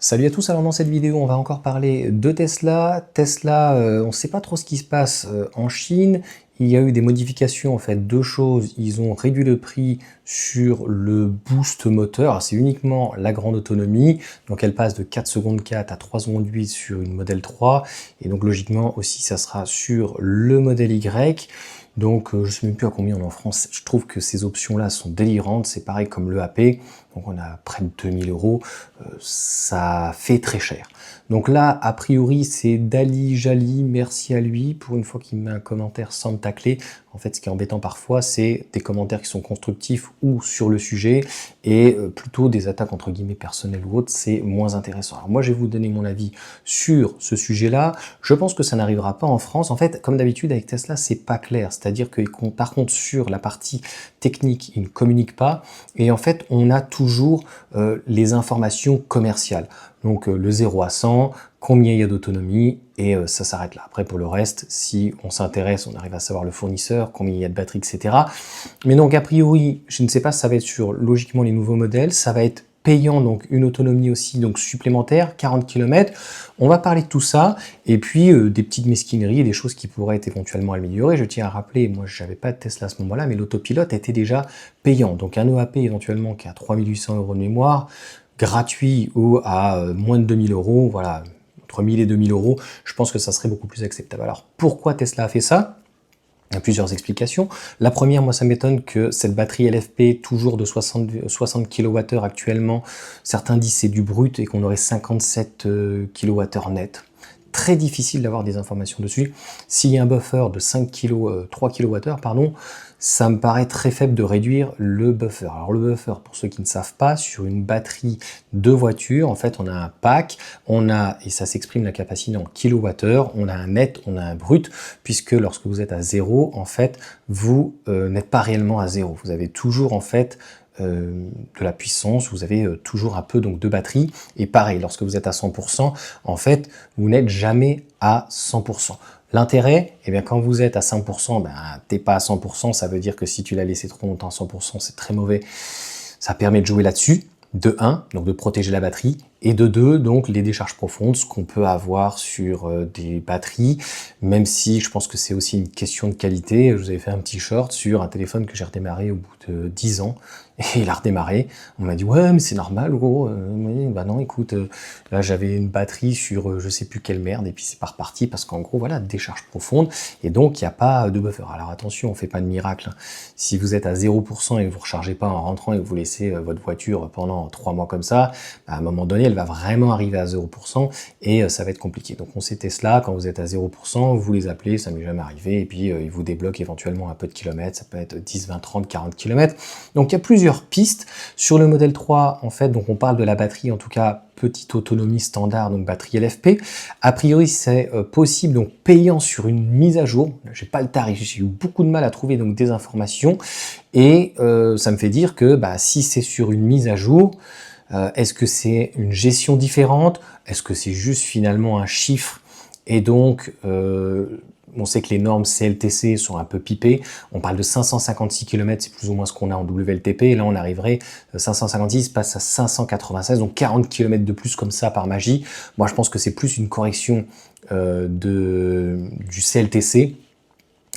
Salut à tous, alors dans cette vidéo on va encore parler de Tesla. Tesla, on ne sait pas trop ce qui se passe en Chine. Il y a eu des modifications, en fait, deux choses. Ils ont réduit le prix sur le boost moteur, c'est uniquement la grande autonomie, donc elle passe de 4 secondes 4 à 3 secondes 8 sur une modèle 3, et donc logiquement aussi ça sera sur le modèle Y. Donc je ne sais même plus à combien on est en France. Je trouve que ces options-là sont délirantes, c'est pareil comme le AP, donc on a près de 2000 euros, ça fait très cher. Donc là, a priori, c'est Dali Jali, merci à lui, pour une fois qu'il met un commentaire sans me tacler. En fait, ce qui est embêtant parfois, c'est des commentaires qui sont constructifs ou sur le sujet, et plutôt des attaques entre guillemets personnelles ou autres, c'est moins intéressant. Alors moi, je vais vous donner mon avis sur ce sujet-là. Je pense que ça n'arrivera pas en France. En fait, comme d'habitude avec Tesla, c'est pas clair. C'est-à-dire que par contre, sur la partie technique, ils ne communiquent pas, et en fait, on a toujours les informations commerciales. Donc le 0 à 100, combien il y a d'autonomie, et ça s'arrête là. Après pour le reste, si on s'intéresse, on arrive à savoir le fournisseur, combien il y a de batterie, etc. Mais donc a priori, je ne sais pas, ça va être sur logiquement les nouveaux modèles, ça va être payant, donc une autonomie aussi donc supplémentaire, 40 km. On va parler de tout ça, et puis des petites mesquineries, des choses qui pourraient être éventuellement améliorées. Je tiens à rappeler, moi je n'avais pas de Tesla à ce moment-là, mais l'autopilote était déjà payant. Donc un EAP éventuellement qui a 3800 euros de mémoire, gratuit ou à moins de 2000 euros, voilà, entre 1000 et 2000 euros, je pense que ça serait beaucoup plus acceptable. Alors pourquoi Tesla a fait ça ? Il y a plusieurs explications. La première, moi ça m'étonne que cette batterie LFP, toujours de 60 kWh actuellement, certains disent c'est du brut et qu'on aurait 57 kWh net. Très difficile d'avoir des informations dessus. S'il y a un buffer de 3 kWh, pardon, ça me paraît très faible de réduire le buffer. Alors le buffer, pour ceux qui ne savent pas, sur une batterie de voiture, en fait on a un pack, on a, et ça s'exprime la capacité en kilowattheure, on a un net, on a un brut, puisque lorsque vous êtes à 0, en fait, vous n'êtes pas réellement à 0. Vous avez toujours en fait de la puissance, vous avez toujours un peu donc de batterie, et pareil, lorsque vous êtes à 100%, en fait, vous n'êtes jamais à 100%. L'intérêt, eh bien, quand vous êtes à 5%, ben, t'es pas à 100%, ça veut dire que si tu l'as laissé trop longtemps à 100%, c'est très mauvais. Ça permet de jouer là-dessus, de 1, donc de protéger la batterie, et de 2, donc les décharges profondes, ce qu'on peut avoir sur des batteries, même si je pense que c'est aussi une question de qualité. Je vous avais fait un petit short sur un téléphone que j'ai redémarré au bout de 10 ans, et il a redémarré. On m'a dit ouais mais c'est normal gros. Bah non écoute, là j'avais une batterie sur je sais plus quelle merde, et puis c'est pas reparti parce qu'en gros voilà, décharge profonde, et donc il n'y a pas de buffer. Alors attention, on fait pas de miracle, hein. Si vous êtes à 0% et que vous rechargez pas en rentrant et que vous laissez votre voiture pendant 3 mois comme ça, bah, à un moment donné elle va vraiment arriver à 0%, et ça va être compliqué. Donc on sait Tesla, quand vous êtes à 0%, vous les appelez, ça m'est jamais arrivé, et puis ils vous débloquent éventuellement un peu de kilomètres, ça peut être 10, 20, 30, 40 km. Donc il y a plusieurs pistes. Sur le modèle 3, en fait, donc on parle de la batterie, en tout cas petite autonomie standard, donc batterie LFP. A priori, c'est possible, donc payant sur une mise à jour. J'ai pas le tarif, j'ai eu beaucoup de mal à trouver donc des informations, et ça me fait dire que bah, si c'est sur une mise à jour, est-ce que c'est une gestion différente? Est-ce que c'est juste finalement un chiffre? Et donc, on sait que les normes CLTC sont un peu pipées. On parle de 556 km, c'est plus ou moins ce qu'on a en WLTP. Et là, on arriverait, 556 passe à 596, donc 40 km de plus comme ça par magie. Moi, je pense que c'est plus une correction du CLTC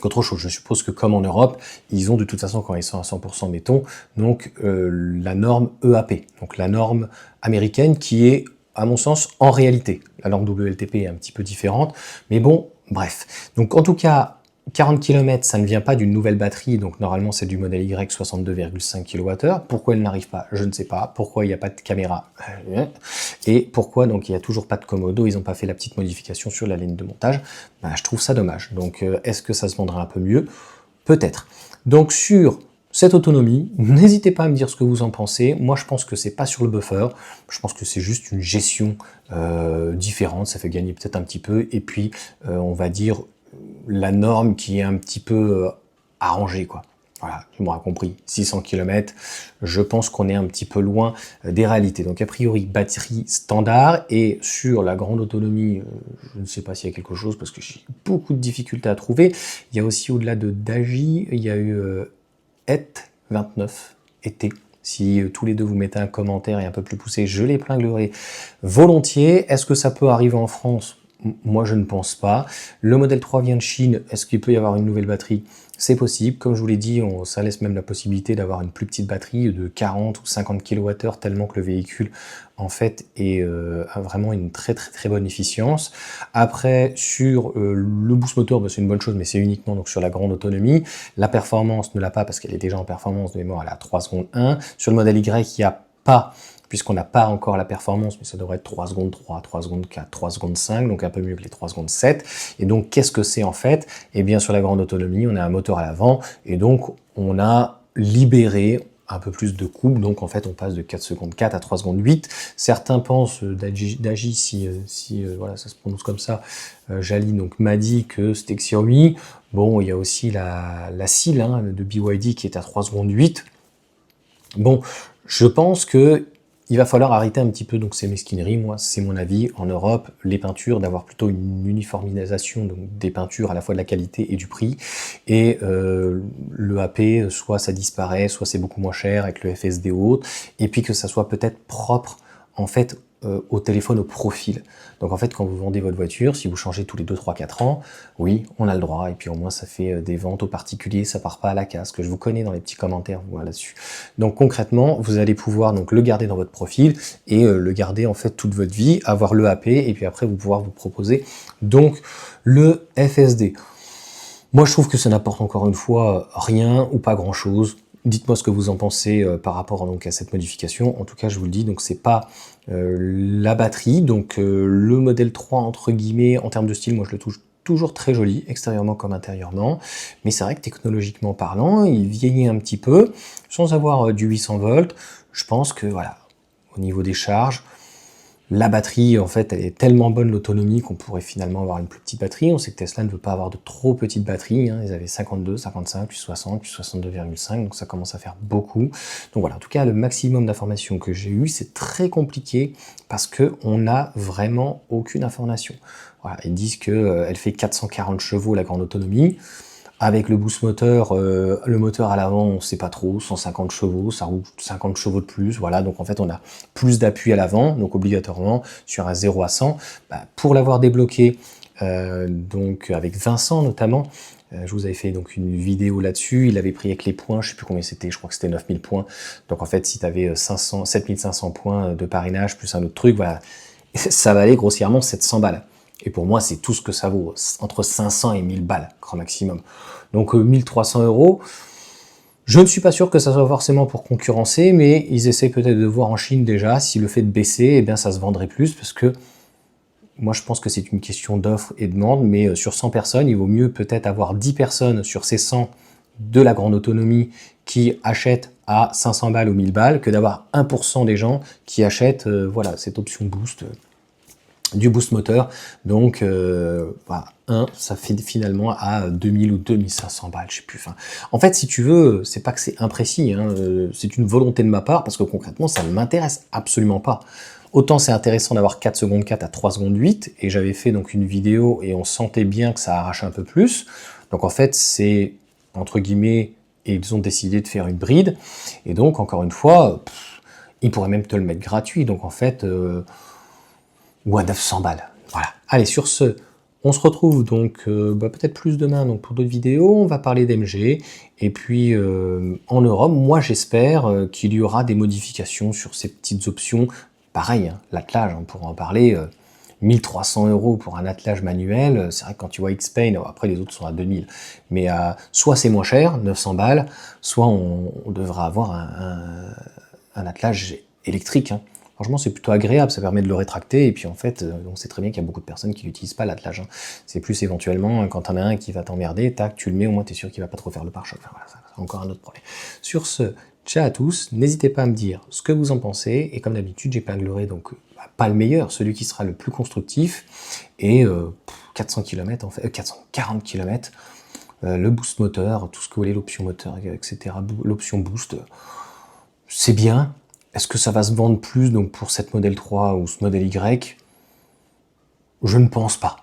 qu'autre chose. Je suppose que comme en Europe, ils ont de toute façon, quand ils sont à 100% mettons, donc la norme EAP, donc la norme américaine qui est, à mon sens, en réalité. La norme WLTP est un petit peu différente, mais bon, bref. Donc en tout cas, 40 km, ça ne vient pas d'une nouvelle batterie, donc normalement c'est du modèle Y 62,5 kWh. Pourquoi elle n'arrive pas? Je ne sais pas. Pourquoi il n'y a pas de caméra? Et pourquoi donc il n'y a toujours pas de commodo? Ils n'ont pas fait la petite modification sur la ligne de montage. Ben, je trouve ça dommage. Donc est-ce que ça se vendra un peu mieux? Peut-être. Donc sur cette autonomie, n'hésitez pas à me dire ce que vous en pensez. Moi, je pense que c'est pas sur le buffer. Je pense que c'est juste une gestion différente. Ça fait gagner peut-être un petit peu. Et puis, on va dire la norme qui est un petit peu arrangée, quoi. Voilà, tu m'auras compris. 600 km, je pense qu'on est un petit peu loin des réalités. Donc, a priori, batterie standard. Et sur la grande autonomie, je ne sais pas s'il y a quelque chose parce que j'ai beaucoup de difficultés à trouver. Il y a aussi, au-delà de Dagi, il y a eu ET29, été, Si tous les deux vous mettez un commentaire et un peu plus poussé, je l'épinglerai volontiers. Est-ce que ça peut arriver en France? Moi, je ne pense pas. Le modèle 3 vient de Chine. Est-ce qu'il peut y avoir une nouvelle batterie? C'est possible. Comme je vous l'ai dit, ça laisse même la possibilité d'avoir une plus petite batterie de 40 ou 50 kWh, tellement que le véhicule, en fait, a vraiment une très bonne efficience. Après, sur le boost moteur, c'est une bonne chose, mais c'est uniquement donc sur la grande autonomie. La performance ne l'a pas parce qu'elle est déjà en performance de mémoire, elle est à 3 secondes 1. Sur le modèle Y, il n'y a pas, puisqu'on n'a pas encore la performance, mais ça devrait être 3 secondes 3, 3 secondes 4, 3 secondes 5, donc un peu mieux que les 3 secondes 7. Et donc, qu'est-ce que c'est en fait? Eh bien, sur la grande autonomie, on a un moteur à l'avant, et donc on a libéré un peu plus de couple, donc en fait on passe de 4 secondes 4 à 3 secondes 8. Certains pensent, Daji, si voilà, ça se prononce comme ça, Jali donc m'a dit que c'était Xiaomi. Bon, il y a aussi la SIL de BYD qui est à 3 secondes 8. Bon, je pense que il va falloir arrêter un petit peu donc ces mesquineries. Moi, c'est mon avis. En Europe, les peintures, d'avoir plutôt une uniformisation donc des peintures à la fois de la qualité et du prix. Et le AP, soit ça disparaît, soit c'est beaucoup moins cher avec le FSD ou autre. Et puis que ça soit peut-être propre, en fait, au téléphone, au profil. Donc en fait, quand vous vendez votre voiture, si vous changez tous les 2, 3, 4 ans, oui, on a le droit, et puis au moins ça fait des ventes aux particuliers, ça part pas à la casse, que je vous connais dans les petits commentaires là-dessus. Donc concrètement, vous allez pouvoir donc le garder dans votre profil, et le garder en fait toute votre vie, avoir le AP, et puis après vous pouvoir vous proposer donc le FSD. Moi je trouve que ça n'apporte encore une fois rien ou pas grand-chose. Dites-moi ce que vous en pensez par rapport donc à cette modification. En tout cas, je vous le dis, donc c'est pas la batterie, donc le modèle 3 entre guillemets en termes de style, moi je le trouve toujours très joli, extérieurement comme intérieurement, mais c'est vrai que technologiquement parlant, il vieillit un petit peu, sans avoir du 800 volts. Je pense que voilà, au niveau des charges, la batterie, en fait, elle est tellement bonne, l'autonomie, qu'on pourrait finalement avoir une plus petite batterie. On sait que Tesla ne veut pas avoir de trop petites batteries. Ils avaient 52, 55, puis 60, puis 62,5, donc ça commence à faire beaucoup. Donc voilà, en tout cas, le maximum d'informations que j'ai eues, c'est très compliqué parce qu'on n'a vraiment aucune information. Voilà, ils disent qu'elle fait 440 chevaux, la grande autonomie. Avec le boost moteur, le moteur à l'avant, on ne sait pas trop, 150 chevaux, ça roule 50 chevaux de plus, voilà, donc en fait on a plus d'appui à l'avant, donc obligatoirement sur un 0 à 100. Pour l'avoir débloqué, donc avec Vincent notamment, je vous avais fait donc une vidéo là-dessus, il avait pris avec les points, je ne sais plus combien c'était, je crois que c'était 9000 points, donc en fait si tu avais 7500 points de parrainage plus un autre truc, voilà, ça valait grossièrement 700 balles. Et pour moi, c'est tout ce que ça vaut, entre 500 et 1000 balles, grand maximum. Donc 1300 €, je ne suis pas sûr que ça soit forcément pour concurrencer, mais ils essaient peut-être de voir en Chine déjà, si le fait de baisser, eh bien ça se vendrait plus, parce que moi je pense que c'est une question d'offre et de demande, mais sur 100 personnes, il vaut mieux peut-être avoir 10 personnes sur ces 100 de la grande autonomie qui achètent à 500 balles ou 1000 balles, que d'avoir 1% des gens qui achètent voilà, cette option boost du boost moteur, donc voilà, ça fait finalement à 2000 ou 2500 balles, je sais plus. Enfin, en fait, si tu veux, c'est pas que c'est imprécis, c'est une volonté de ma part, parce que concrètement, ça ne m'intéresse absolument pas. Autant c'est intéressant d'avoir 4 secondes 4 à 3 secondes 8, et j'avais fait donc une vidéo, et on sentait bien que ça arrache un peu plus. Donc en fait, c'est, entre guillemets, et ils ont décidé de faire une bride, et donc, encore une fois, ils pourraient même te le mettre gratuit, donc en fait... ou à 900 balles. Voilà. Allez, sur ce, on se retrouve donc peut-être plus demain donc, pour d'autres vidéos. On va parler d'MG. Et puis, en Europe, moi j'espère qu'il y aura des modifications sur ces petites options. Pareil, l'attelage, on pourra en parler. 1300 € pour un attelage manuel, c'est vrai que quand tu vois X-Pain, après les autres sont à 2000, mais soit c'est moins cher, 900 balles, soit on devra avoir un attelage électrique. Franchement, c'est plutôt agréable, ça permet de le rétracter, et puis en fait, on sait très bien qu'il y a beaucoup de personnes qui n'utilisent pas l'attelage. C'est plus éventuellement, quand t'en as un qui va t'emmerder, tac, tu le mets, au moins t'es sûr qu'il va pas trop faire le pare-choc. Enfin, voilà, c'est encore un autre problème. Sur ce, ciao à tous, n'hésitez pas à me dire ce que vous en pensez, et comme d'habitude, j'épinglerai donc pas le meilleur, celui qui sera le plus constructif, et 400 km, en fait, 440 km, le boost moteur, tout ce que vous voulez, l'option moteur, etc., l'option boost, c'est bien. Est-ce que ça va se vendre plus donc pour cette modèle 3 ou ce modèle Y? Je ne pense pas.